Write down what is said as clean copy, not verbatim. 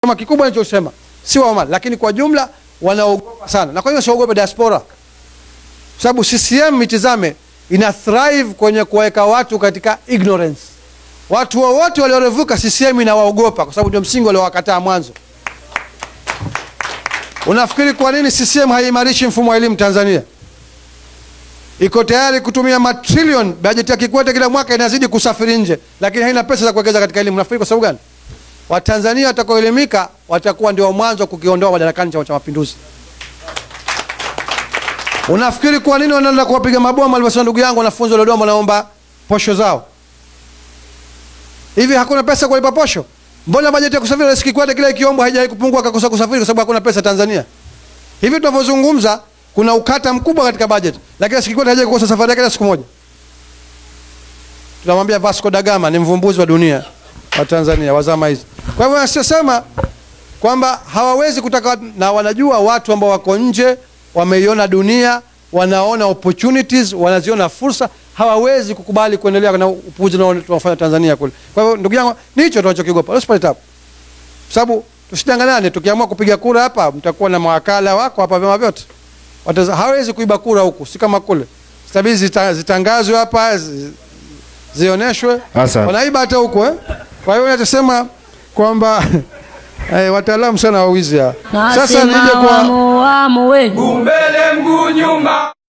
Kama kikubwa nilichosema si wa Omani, lakini kwa jumla wanaogopa sana. Na kwa hiyo siogope diaspora. Sababu CCM mitizame ina thrive kwenye kuweka watu katika ignorance. Watu wote waliorevuka CCM inawaogopa kwa sababu ndio msingi waliowakataa mwanzo. Unafikiri kwa nini CCM haiimarishi mfumo wa elimu Tanzania? Iko tayari kutumia matrilion, bajeti ya Kikwete kila mwaka inazidi kusafiri nje, lakini haina pesa za kuwekeza katika elimu. Unafikiri kwa sababu gani? Watanzania watakaoelimika watakuwa ndio mwanzo kukiondoa madarakani Chama cha Mapinduzi. Unafikiri kwa nini wanaenda kuwapiga mabomu alivyosema ndugu yangu wanafunzi wa Dodoma wanaomba posho zao? Hivi hakuna pesa kulipa posho? Mbona bajeti ya kusafiri Rais Kikwete kila ikiomba haijai kupungua akakosa kusafiri kwa sababu hakuna pesa Tanzania? Hivi tunavyozungumza kuna ukata mkubwa katika bajeti, lakini Rais Kikwete haijai kukosa safari yake siku moja. Tunamwambia Vasco da Gama ni mvumbuzi wa dunia wa Tanzania wa zama hizi. Kwa hivyo nasema kwamba hawawezi kutaka, na wanajua watu ambao wako nje wameiona dunia, wanaona opportunities, wanaziona fursa, hawawezi kukubali kuendelea na upuuzi na tunafanya Tanzania kule. Kwa hivyo ndugu yangu, nicho tunachokiogopa. Usipate tabu. Sababu tusidanganyane, tukiamua kupiga kura hapa mtakuwa na mawakala wako hapa vyama vyote. Hawezi kuiba kura huku, si kama kule. Sababu zitangazwe hapa, zioneshwe. Wanaiba hata huko Kwa hiyo natasema kwamba wataalamu sana wa wizi. Sasa nije kwa mbele mguu nyuma.